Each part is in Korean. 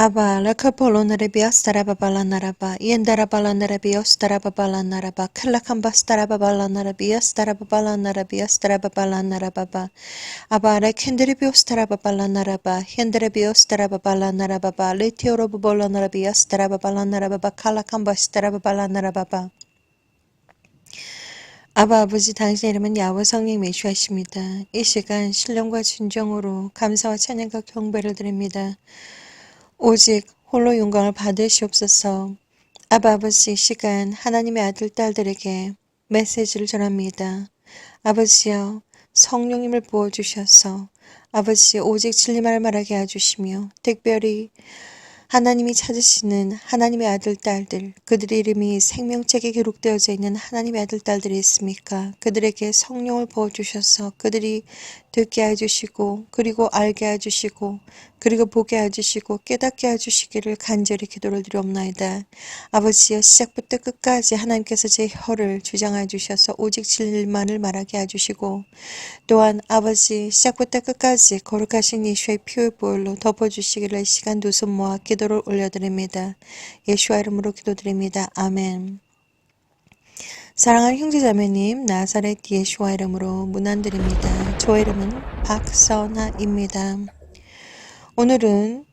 Aba lakapolonarabias tarababalanaraba iendarabalaarabios tarababalanaraba kalakambas tarababalanarabias tarababalanarabias tarababalanarababa abara kenderibios tarababalanaraba henderebios tarababalanarababa letiorobabalanarabias tarababalanarababa kalakambas tarababalanarababa 아바 아버지 당신의 이름은 야훼 성령 메시아십니다. 이 시간 신령과 진정으로 감사와 찬양과 경배를 드립니다. 오직 홀로 영광을 받으시옵소서. 아바 아버지 이 시간 하나님의 아들 딸들에게 메시지를 전합니다. 아버지여 성령님을 부어주셔서 아버지 오직 진리만을 말하게 해주시며 특별히 하나님이 찾으시는 하나님의 아들 딸들 그들의 이름이 생명책에 기록되어져 있는 하나님의 아들 딸들이 있습니까? 그들에게 성령을 부어주셔서 그들이 듣게 해주시고 그리고 알게 해주시고 그리고 보게 해주시고 깨닫게 해주시기를 간절히 기도를 드리옵나이다. 아버지여 시작부터 끝까지 하나님께서 제 혀를 주장해 주셔서 오직 진리만을 말하게 해주시고 또한 아버지 시작부터 끝까지 거룩하신 예수의 피의 보혈로 덮어주시기를 이 시간 두 손 모아 기도를 올려드립니다. 예수와 이름으로 기도드립니다. 아멘. 사랑하는 형제자매님 나사렛 예수와 이름으로 문안드립니다. 저 이름은 박선아입니다. 오늘은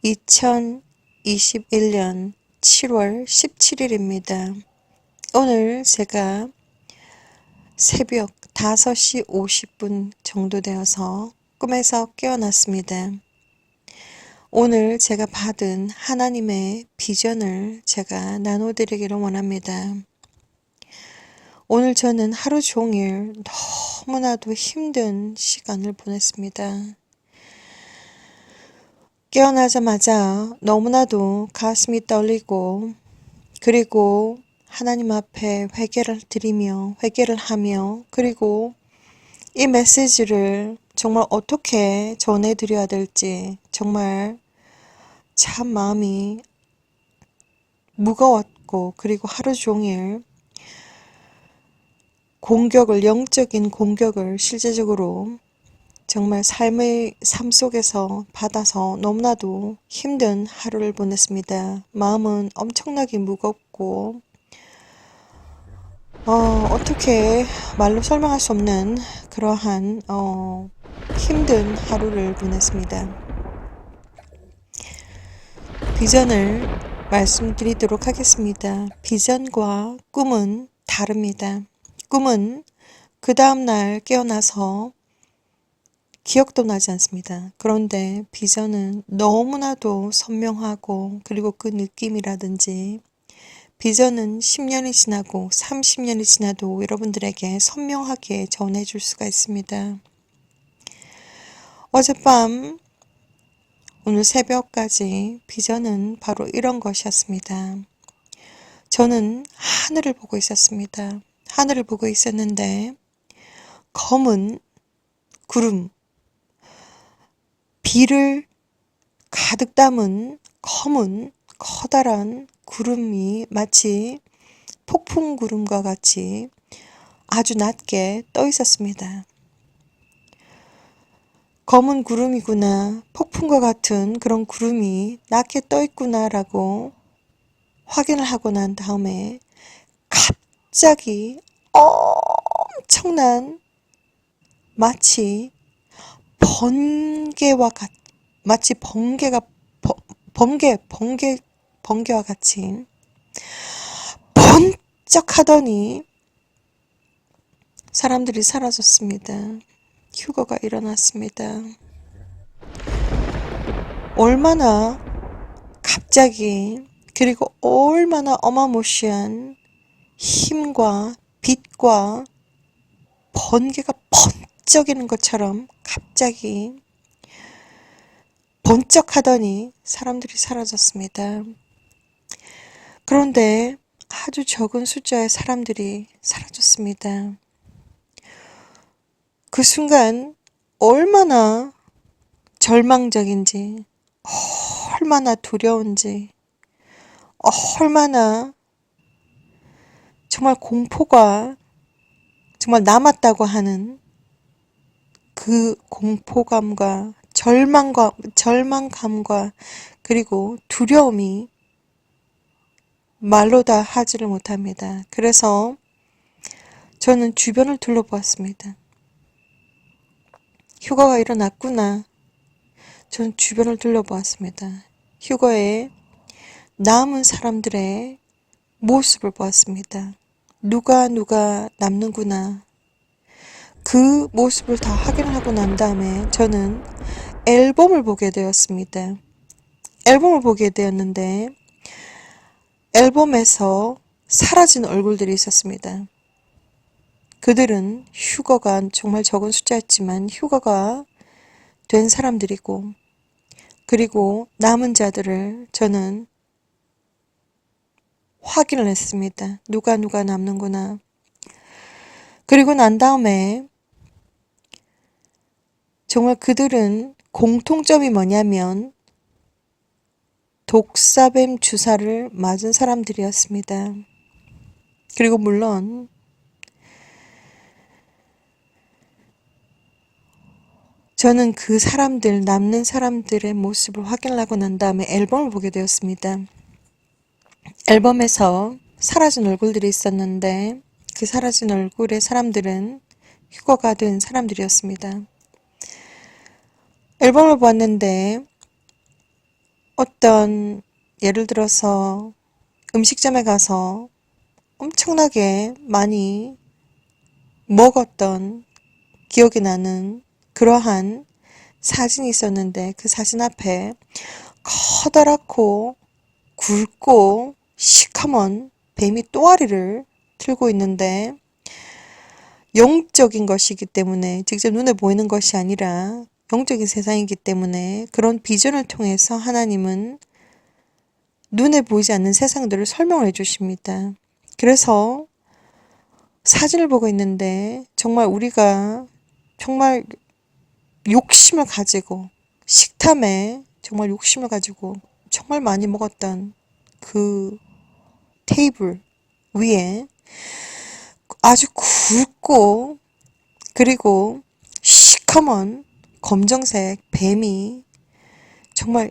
2021년 7월 17일입니다. 오늘 제가 새벽 5시 50분 정도 되어서 꿈에서 깨어났습니다. 오늘 제가 받은 하나님의 비전을 제가 나눠드리기를 원합니다. 오늘 저는 하루 종일 너무나도 힘든 시간을 보냈습니다. 깨어나자마자 너무나도 가슴이 떨리고 그리고 하나님 앞에 회개를 드리며 회개를 하며 그리고 이 메시지를 정말 어떻게 전해드려야 될지 정말 참 마음이 무거웠고 그리고 하루 종일 영적인 공격을 실제적으로 정말 삶 속에서 받아서 너무나도 힘든 하루를 보냈습니다. 마음은 엄청나게 무겁고 어떻게 말로 설명할 수 없는 그러한 힘든 하루를 보냈습니다. 비전을 말씀드리도록 하겠습니다. 비전과 꿈은 다릅니다. 꿈은 그 다음날 깨어나서 기억도 나지 않습니다. 그런데 비전은 너무나도 선명하고 그리고 그 느낌이라든지 비전은 10년이 지나고 30년이 지나도 여러분들에게 선명하게 전해줄 수가 있습니다. 어젯밤 오늘 새벽까지 비전은 바로 이런 것이었습니다. 저는 하늘을 보고 있었습니다. 하늘을 보고 있었는데 검은 구름, 비를 가득 담은 검은 커다란 구름이 마치 폭풍 구름과 같이 아주 낮게 떠 있었습니다. 검은 구름이구나, 폭풍과 같은 그런 구름이 낮게 떠 있구나라고 확인을 하고 난 다음에 갑자기 엄청난 마치 번개와 같이 번쩍하더니 사람들이 사라졌습니다. 휴거가 일어났습니다. 얼마나 갑자기 그리고 얼마나 어마무시한 힘과 빛과 번개가 번쩍이는 것처럼 갑자기 번쩍하더니 사람들이 사라졌습니다. 그런데 아주 적은 숫자의 사람들이 사라졌습니다. 그 순간 얼마나 절망적인지, 얼마나 두려운지, 얼마나 정말 공포가 정말 남았다고 하는 그 공포감과 절망감과 그리고 두려움이 말로 다 하지를 못합니다. 그래서 저는 주변을 둘러보았습니다. 휴가가 일어났구나. 저는 주변을 둘러보았습니다. 휴가에 남은 사람들의 모습을 보았습니다. 누가 남는구나. 그 모습을 다 확인을 하고 난 다음에 저는 앨범을 보게 되었습니다. 앨범을 보게 되었는데 앨범에서 사라진 얼굴들이 있었습니다. 그들은 휴가가 정말 적은 숫자였지만 휴가가 된 사람들이고 그리고 남은 자들을 저는 확인을 했습니다. 누가 남는구나. 그리고 난 다음에 정말 그들은 공통점이 뭐냐면 독사뱀 주사를 맞은 사람들이었습니다. 그리고 물론 저는 그 사람들, 남는 사람들의 모습을 확인하고 난 다음에 앨범을 보게 되었습니다. 앨범에서 사라진 얼굴들이 있었는데 그 사라진 얼굴의 사람들은 휴가가 된 사람들이었습니다. 앨범을 보았는데 어떤 예를 들어서 음식점에 가서 엄청나게 많이 먹었던 기억이 나는 그러한 사진이 있었는데 그 사진 앞에 커다랗고 굵고 시커먼 뱀이 또아리를 틀고 있는데 영적인 것이기 때문에 직접 눈에 보이는 것이 아니라 영적인 세상이기 때문에 그런 비전을 통해서 하나님은 눈에 보이지 않는 세상들을 설명을 해주십니다. 그래서 사진을 보고 있는데 정말 우리가 정말 욕심을 가지고 식탐에 정말 욕심을 가지고 정말 많이 먹었던 그 테이블 위에 아주 굵고 그리고 시커먼 검정색 뱀이 정말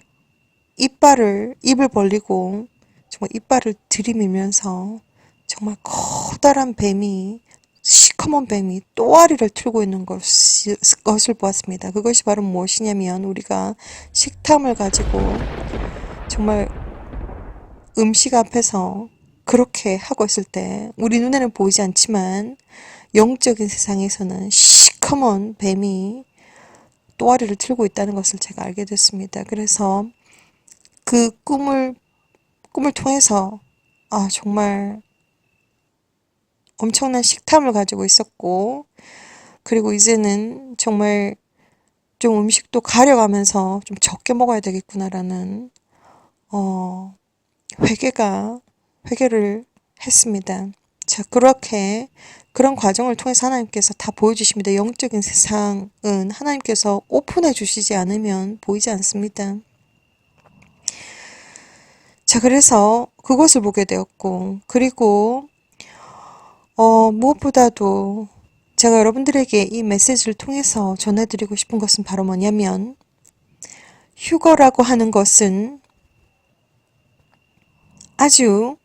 입을 벌리고 정말 이빨을 들이밀면서 정말 커다란 뱀이 시커먼 뱀이 또아리를 틀고 있는 것을 보았습니다. 그것이 바로 무엇이냐면 우리가 식탐을 가지고 정말 음식 앞에서 그렇게 하고 있을 때 우리 눈에는 보이지 않지만 영적인 세상에서는 시커먼 뱀이 또아리를 틀고 있다는 것을 제가 알게 됐습니다. 그래서 그 꿈을 통해서 정말 엄청난 식탐을 가지고 있었고 그리고 이제는 정말 좀 음식도 가려가면서 좀 적게 먹어야 되겠구나라는 회개를 했습니다. 자, 그런 과정을 통해서 하나님께서 다 보여주십니다. 영적인 세상은 하나님께서 오픈해 주시지 않으면 보이지 않습니다. 자, 그래서 그것을 보게 되었고, 그리고, 무엇보다도 제가 여러분들에게 이 메시지를 통해서 전해드리고 싶은 것은 바로 뭐냐면, 휴거라고 하는 것은 아주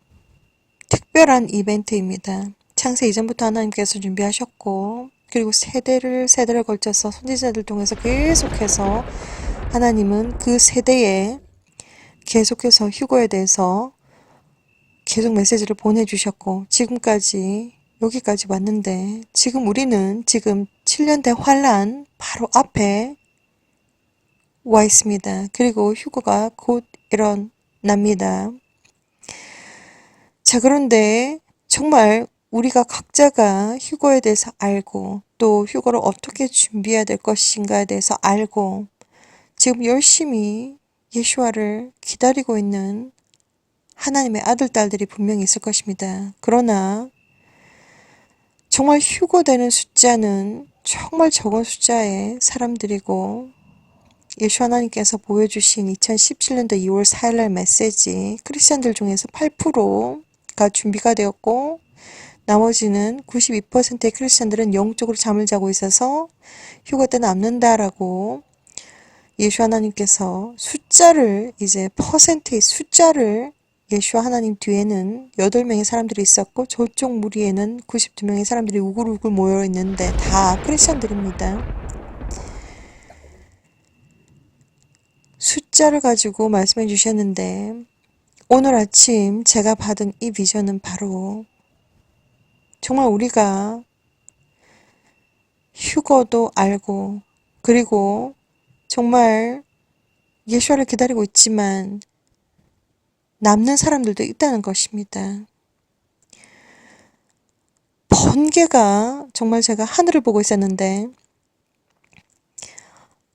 특별한 이벤트입니다. 창세 이전부터 하나님께서 준비하셨고, 그리고 세대를 걸쳐서 선지자들 통해서 계속해서 하나님은 그 세대에 계속해서 휴거에 대해서 계속 메시지를 보내주셨고 여기까지 왔는데 지금 우리는 7년대 환란 바로 앞에 와 있습니다. 그리고 휴거가 곧 일어납니다. 자, 그런데 정말 우리가 각자가 휴거에 대해서 알고 또 휴거를 어떻게 준비해야 될 것인가에 대해서 알고 지금 열심히 예수와를 기다리고 있는 하나님의 아들, 딸들이 분명히 있을 것입니다. 그러나 정말 휴거되는 숫자는 정말 적은 숫자의 사람들이고 예수 하나님께서 보여주신 2017년도 2월 4일날 메시지 크리스천들 중에서 8%가 준비가 되었고 나머지는 92%의 크리스천들은 영적으로 잠을 자고 있어서 휴거 때 남는다라고 예수 하나님께서 숫자를 이제 퍼센트의 숫자를 예수와 하나님 뒤에는 8명의 사람들이 있었고 저쪽 무리에는 92명의 사람들이 우글우글 모여 있는데 다 크리스천들입니다. 숫자를 가지고 말씀해 주셨는데 오늘 아침 제가 받은 이 비전은 바로 정말 우리가 휴거도 알고 그리고 정말 예수를 기다리고 있지만 남는 사람들도 있다는 것입니다. 번개가 정말 제가 하늘을 보고 있었는데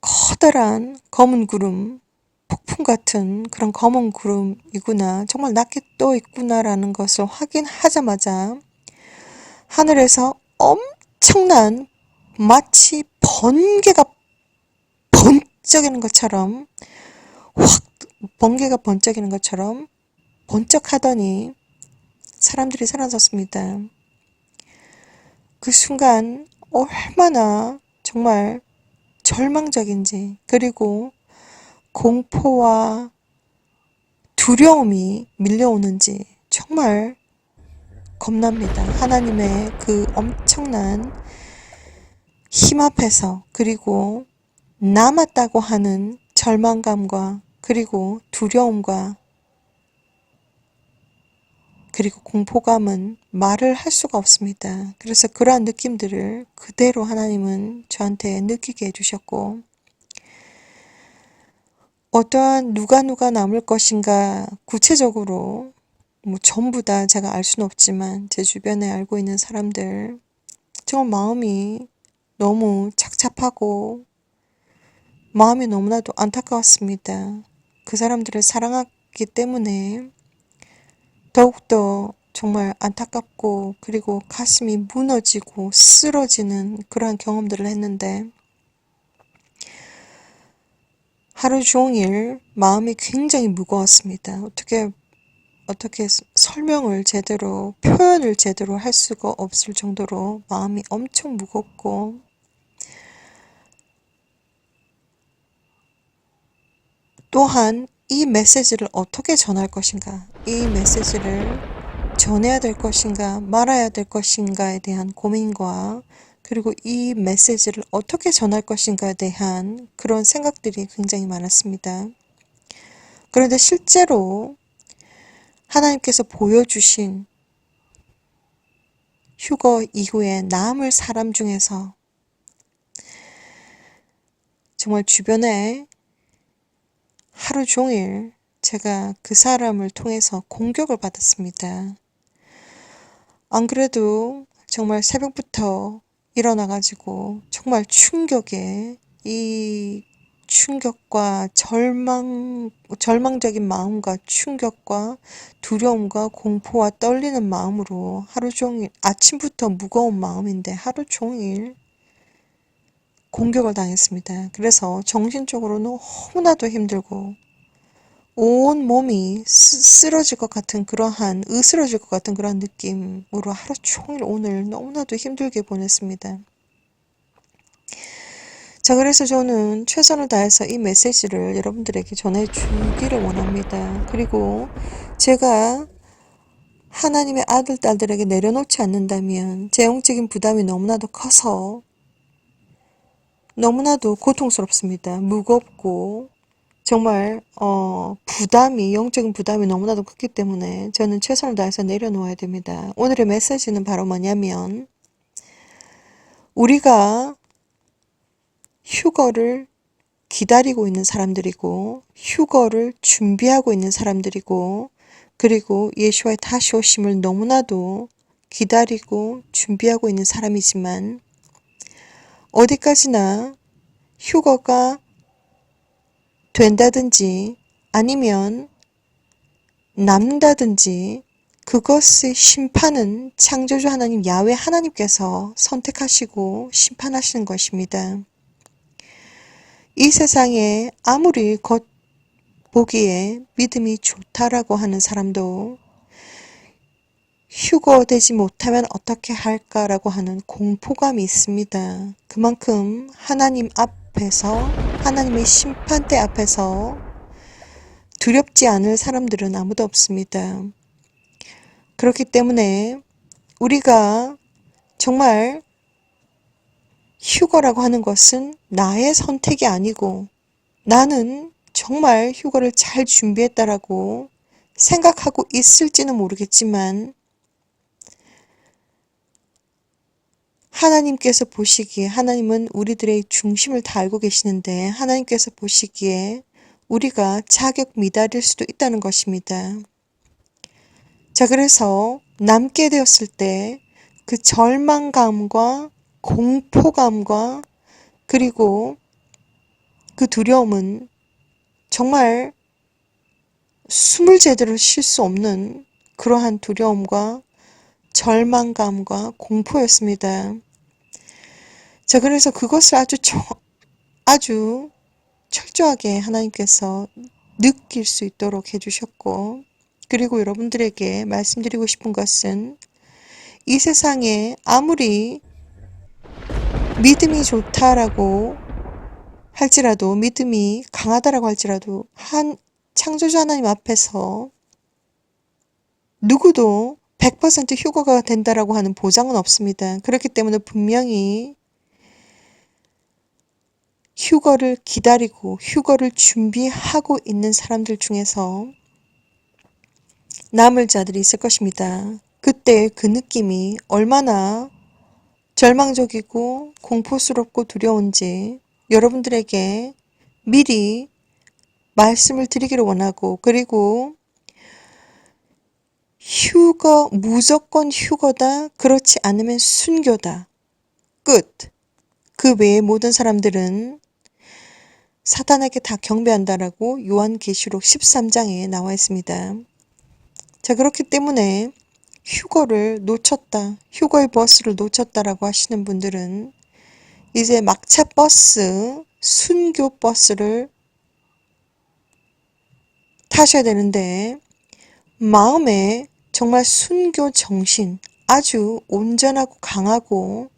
커다란 검은 구름, 폭풍 같은 그런 검은 구름이구나. 정말 낮게 떠 있구나라는 것을 확인하자마자 하늘에서 엄청난 마치 번개가 번쩍이는 것처럼 확 번개가 번쩍이는 것처럼 번쩍하더니 사람들이 사라졌습니다. 그 순간 얼마나 정말 절망적인지 그리고 공포와 두려움이 밀려오는지 정말 겁납니다. 하나님의 그 엄청난 힘 앞에서 그리고 남았다고 하는 절망감과 그리고 두려움과 그리고 공포감은 말을 할 수가 없습니다. 그래서 그러한 느낌들을 그대로 하나님은 저한테 느끼게 해주셨고 어떠한 누가 남을 것인가 구체적으로 뭐 전부 다 제가 알 수는 없지만 제 주변에 알고 있는 사람들 정말 마음이 너무 착잡하고 마음이 너무나도 안타까웠습니다. 그 사람들을 사랑하기 때문에 더욱더 정말 안타깝고 그리고 가슴이 무너지고 쓰러지는 그러한 경험들을 했는데 하루 종일 마음이 굉장히 무거웠습니다. 어떻게 설명을 제대로 표현을 제대로 할 수가 없을 정도로 마음이 엄청 무겁고 또한 이 메시지를 어떻게 전할 것인가, 이 메시지를 전해야 될 것인가 말아야 될 것인가에 대한 고민과 그리고 이 메시지를 어떻게 전할 것인가에 대한 그런 생각들이 굉장히 많았습니다. 그런데 실제로 하나님께서 보여주신 휴거 이후에 남을 사람 중에서 정말 주변에 하루 종일 제가 그 사람을 통해서 공격을 받았습니다. 안 그래도 정말 새벽부터 일어나가지고 정말 충격에 이 충격과 절망적인 마음과 충격과 두려움과 공포와 떨리는 마음으로 하루 종일 아침부터 무거운 마음인데 하루 종일 공격을 당했습니다. 그래서 정신적으로 너무나도 힘들고 온 몸이 으스러질 것 같은 그러한 느낌으로 하루 종일 오늘 너무나도 힘들게 보냈습니다. 자, 그래서 저는 최선을 다해서 이 메시지를 여러분들에게 전해주기를 원합니다. 그리고 제가 하나님의 아들, 딸들에게 내려놓지 않는다면 제 영적인 부담이 너무나도 커서 너무나도 고통스럽습니다. 무겁고 정말 영적인 부담이 너무나도 크기 때문에 저는 최선을 다해서 내려놓아야 됩니다. 오늘의 메시지는 바로 뭐냐면 우리가 휴거를 기다리고 있는 사람들이고 휴거를 준비하고 있는 사람들이고 그리고 예수와의 다시 오심을 너무나도 기다리고 준비하고 있는 사람이지만 어디까지나 휴거가 된다든지 아니면 남는다든지 그것의 심판은 창조주 하나님 야훼 하나님께서 선택하시고 심판하시는 것입니다. 이 세상에 아무리 겉보기에 믿음이 좋다라고 하는 사람도 휴거되지 못하면 어떻게 할까라고 하는 공포감이 있습니다. 그만큼 하나님 앞 앞에서, 하나님의 심판대 앞에서 두렵지 않을 사람들은 아무도 없습니다. 그렇기 때문에 우리가 정말 휴거라고 하는 것은 나의 선택이 아니고 나는 정말 휴거를 잘 준비했다라고 생각하고 있을지는 모르겠지만 하나님께서 보시기에, 하나님은 우리들의 중심을 다 알고 계시는데 하나님께서 보시기에 우리가 자격 미달일 수도 있다는 것입니다. 자, 그래서 남게 되었을 때 그 절망감과 공포감과 그리고 그 두려움은 정말 숨을 제대로 쉴 수 없는 그러한 두려움과 절망감과 공포였습니다. 자, 그래서 그것을 아주 철저하게 하나님께서 느낄 수 있도록 해주셨고, 그리고 여러분들에게 말씀드리고 싶은 것은 이 세상에 아무리 믿음이 좋다라고 할지라도, 믿음이 강하다라고 할지라도 창조주 하나님 앞에서 누구도 100% 휴거가 된다라고 하는 보장은 없습니다. 그렇기 때문에 분명히 휴거를 기다리고 휴거를 준비하고 있는 사람들 중에서 남을 자들이 있을 것입니다. 그때 그 느낌이 얼마나 절망적이고 공포스럽고 두려운지 여러분들에게 미리 말씀을 드리기를 원하고, 그리고 무조건 휴거다, 그렇지 않으면 순교다, 끝. 그 외의 모든 사람들은 사탄에게 다 경배한다라고 요한계시록 13장에 나와 있습니다. 자, 그렇기 때문에 휴거를 놓쳤다, 휴거의 버스를 놓쳤다라고 하시는 분들은 이제 막차 버스, 순교 버스를 타셔야 되는데 마음에 정말 순교 정신, 아주 온전하고 강하고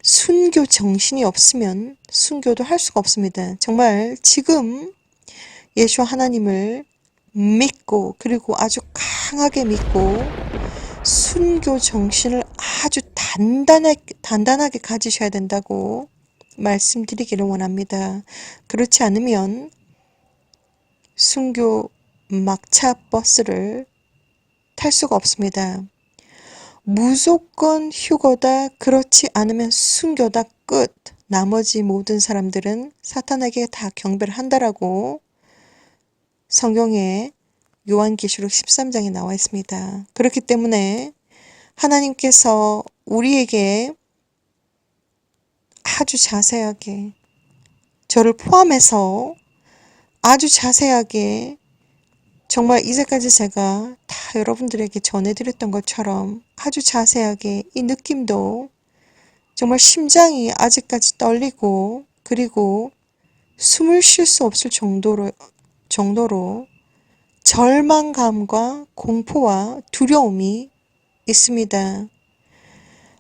순교 정신이 없으면 순교도 할 수가 없습니다. 정말 지금 예수 하나님을 믿고, 그리고 아주 강하게 믿고 순교 정신을 아주 단단하게 가지셔야 된다고 말씀드리기를 원합니다. 그렇지 않으면 순교 막차 버스를 탈 수가 없습니다. 무조건 휴거다, 그렇지 않으면 순교다, 끝. 나머지 모든 사람들은 사탄에게 다 경배를 한다라고 성경에 요한계시록 13장에 나와 있습니다. 그렇기 때문에 하나님께서 우리에게 아주 자세하게, 저를 포함해서 아주 자세하게, 정말 이제까지 제가 다 여러분들에게 전해드렸던 것처럼 아주 자세하게, 이 느낌도 정말 심장이 아직까지 떨리고, 그리고 숨을 쉴 수 없을 정도로 절망감과 공포와 두려움이 있습니다.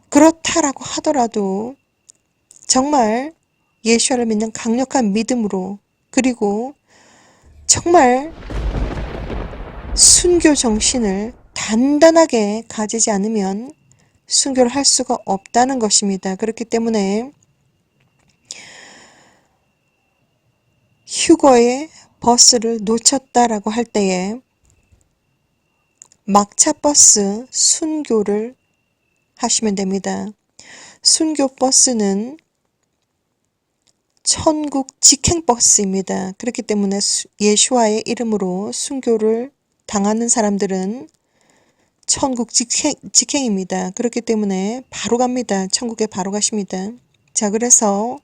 그렇다라고 하더라도 정말 예수를 믿는 강력한 믿음으로, 그리고 정말 순교 정신을 단단하게 가지지 않으면 순교를 할 수가 없다는 것입니다. 그렇기 때문에 휴거의 버스를 놓쳤다라고 할 때에 막차 버스 순교를 하시면 됩니다. 순교 버스는 천국 직행 버스입니다. 그렇기 때문에 예수와의 이름으로 순교를 당하는 사람들은 천국 직행입니다. 그렇기 때문에 바로 갑니다. 천국에 바로 가십니다. 자, 그래서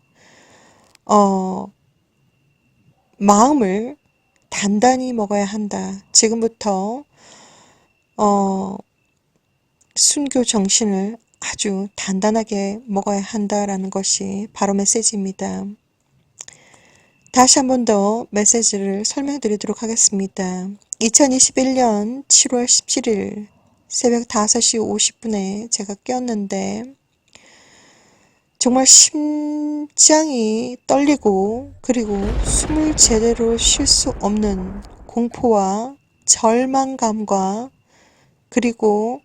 마음을 단단히 먹어야 한다. 지금부터 순교 정신을 아주 단단하게 먹어야 한다라는 것이 바로 메시지입니다. 다시 한 번 더 메시지를 설명드리도록 하겠습니다. 2021년 7월 17일 새벽 5시 50분에 제가 깼는데 정말 심장이 떨리고 그리고 숨을 제대로 쉴 수 없는 공포와 절망감과 그리고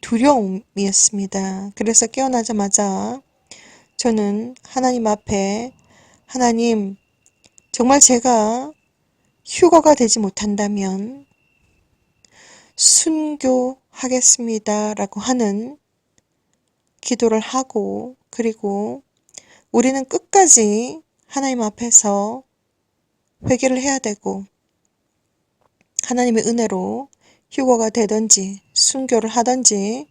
두려움이었습니다. 그래서 깨어나자마자 저는 하나님 앞에 하나님, 정말 제가 휴거가 되지 못한다면 순교하겠습니다. 라고 하는 기도를 하고 그리고 우리는 끝까지 하나님 앞에서 회개를 해야 되고 하나님의 은혜로 휴거가 되든지 순교를 하든지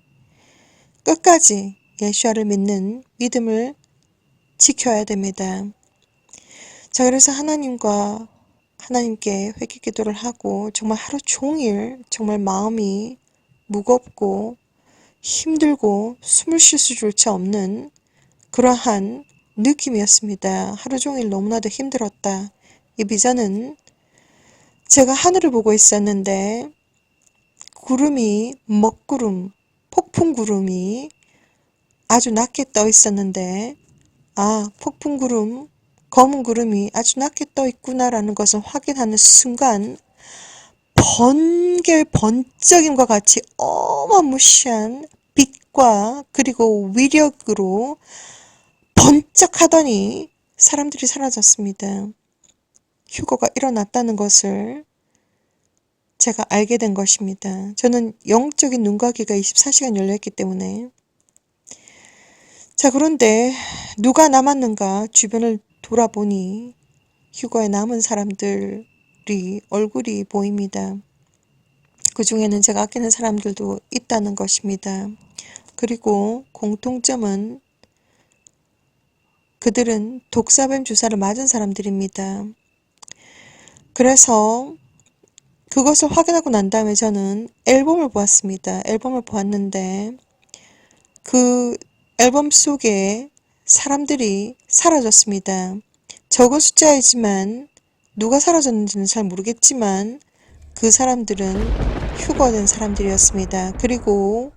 끝까지 예수와를 믿는 믿음을 지켜야 됩니다. 자, 그래서 하나님께 회개 기도를 하고 정말 하루 종일 정말 마음이 무겁고 힘들고 숨을 쉴 수조차 없는 그러한 느낌이었습니다. 하루 종일 너무나도 힘들었다. 이 비전은 제가 하늘을 보고 있었는데 구름이 먹구름, 폭풍구름이 아주 낮게 떠 있었는데 폭풍구름, 검은 구름이 아주 낮게 떠 있구나라는 것을 확인하는 순간 번개 번쩍임과 같이 어마무시한 빛과 그리고 위력으로 번쩍하더니 사람들이 사라졌습니다. 휴거가 일어났다는 것을 제가 알게 된 것입니다. 저는 영적인 눈과 귀가 24시간 열려있기 때문에. 자, 그런데 누가 남았는가 주변을 돌아보니 휴거에 남은 사람들이 얼굴이 보입니다. 그 중에는 제가 아끼는 사람들도 있다는 것입니다. 그리고 공통점은 그들은 독사뱀 주사를 맞은 사람들입니다. 그래서 그것을 확인하고 난 다음에 저는 앨범을 보았습니다. 앨범을 보았는데 그 앨범 속에 사람들이 사라졌습니다. 적은 숫자이지만 누가 사라졌는지는 잘 모르겠지만 그 사람들은 휴거된 사람들이었습니다. 그리고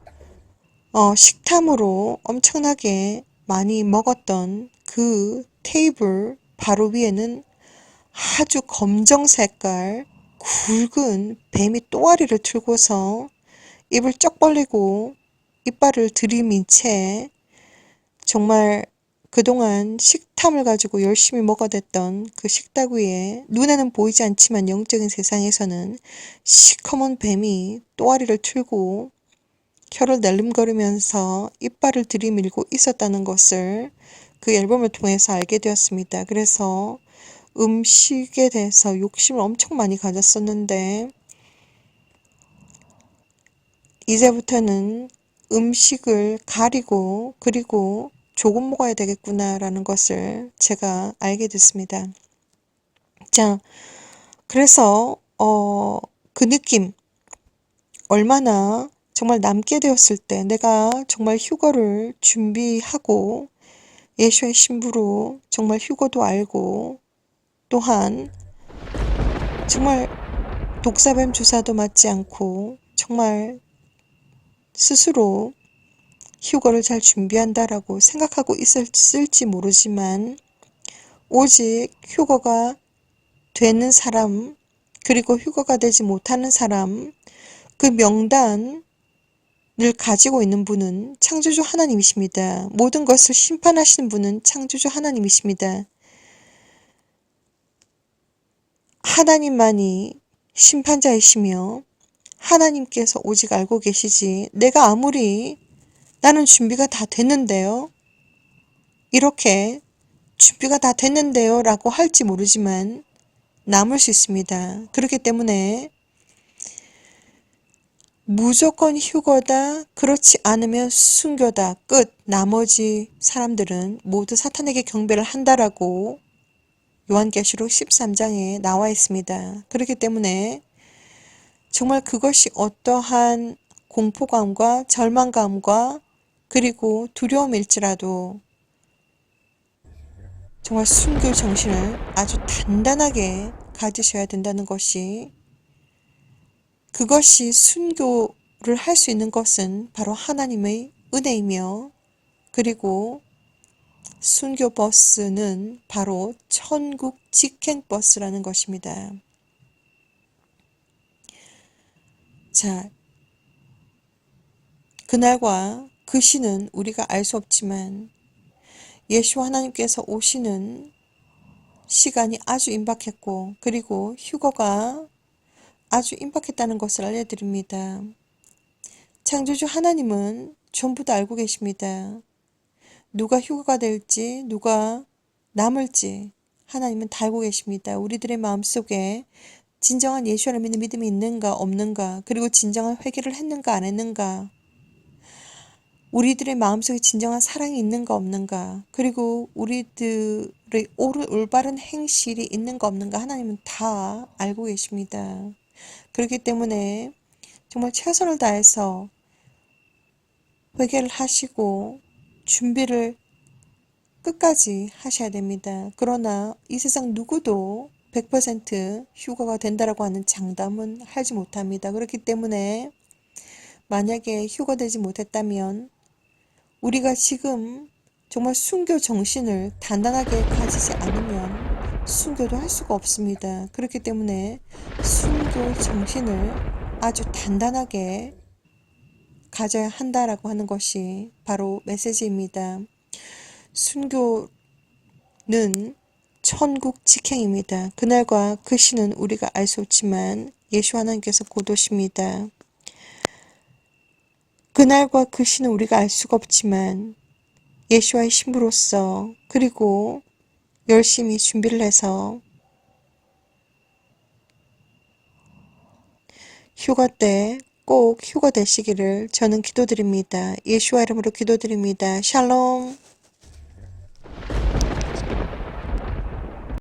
식탐으로 엄청나게 많이 먹었던 그 테이블 바로 위에는 아주 검정 색깔 굵은 뱀이 또아리를 틀고서 입을 쩍 벌리고 이빨을 들이민 채 정말 그동안 식탐을 가지고 열심히 먹어댔던 그 식탁 위에 눈에는 보이지 않지만 영적인 세상에서는 시커먼 뱀이 또아리를 틀고 혀를 날름거리면서 이빨을 들이밀고 있었다는 것을 그 앨범을 통해서 알게 되었습니다. 그래서 음식에 대해서 욕심을 엄청 많이 가졌었는데 이제부터는 음식을 가리고 그리고 조금 먹어야 되겠구나라는 것을 제가 알게 됐습니다. 자, 그래서 그 느낌 얼마나 정말 남게 되었을 때 내가 정말 휴거를 준비하고 예수의 신부로 정말 휴거도 알고 또한 정말 독사뱀 주사도 맞지 않고 정말 스스로 휴거를 잘 준비한다라고 생각하고 있을지 모르지만 오직 휴거가 되는 사람 그리고 휴거가 되지 못하는 사람 그 명단을 가지고 있는 분은 창조주 하나님이십니다. 모든 것을 심판하시는 분은 창조주 하나님이십니다. 하나님만이 심판자이시며 하나님께서 오직 알고 계시지 내가 아무리 나는 준비가 다 됐는데요. 이렇게 준비가 다 됐는데요 라고 할지 모르지만 남을 수 있습니다. 그렇기 때문에 무조건 휴거다, 그렇지 않으면 순교다, 끝. 나머지 사람들은 모두 사탄에게 경배를 한다라고 요한계시록 13장에 나와 있습니다. 그렇기 때문에 정말 그것이 어떠한 공포감과 절망감과 그리고 두려움일지라도 정말 순교 정신을 아주 단단하게 가지셔야 된다는 것이 그것이 순교를 할 수 있는 것은 바로 하나님의 은혜이며 그리고 순교 버스는 바로 천국 직행 버스라는 것입니다. 자, 그날과 그 시는 우리가 알 수 없지만 예수 하나님께서 오시는 시간이 아주 임박했고 그리고 휴거가 아주 임박했다는 것을 알려드립니다. 창조주 하나님은 전부 다 알고 계십니다. 누가 휴거가 될지 누가 남을지 하나님은 다 알고 계십니다. 우리들의 마음속에 진정한 예수를 믿는 믿음이 있는가 없는가 그리고 진정한 회개를 했는가 안 했는가 우리들의 마음속에 진정한 사랑이 있는가 없는가 그리고 우리들의 올바른 행실이 있는가 없는가 하나님은 다 알고 계십니다. 그렇기 때문에 정말 최선을 다해서 회개를 하시고 준비를 끝까지 하셔야 됩니다. 그러나 이 세상 누구도 100% 휴거가 된다라고 하는 장담은 하지 못합니다. 그렇기 때문에 만약에 휴거되지 못했다면 우리가 지금 정말 순교 정신을 단단하게 가지지 않으면 순교도 할 수가 없습니다. 그렇기 때문에 순교 정신을 아주 단단하게 가져야 한다라고 하는 것이 바로 메시지입니다. 순교는 천국 직행입니다. 그날과 그 시는 우리가 알 수 없지만 예수 하나님께서 곧 오십니다. 그날과 그 시는 우리가 알 수가 없지만 예수와의 신부로서 그리고 열심히 준비를 해서 휴가 때 꼭 휴가 되시기를 저는 기도드립니다. 예수와 이름으로 기도드립니다. 샬롬.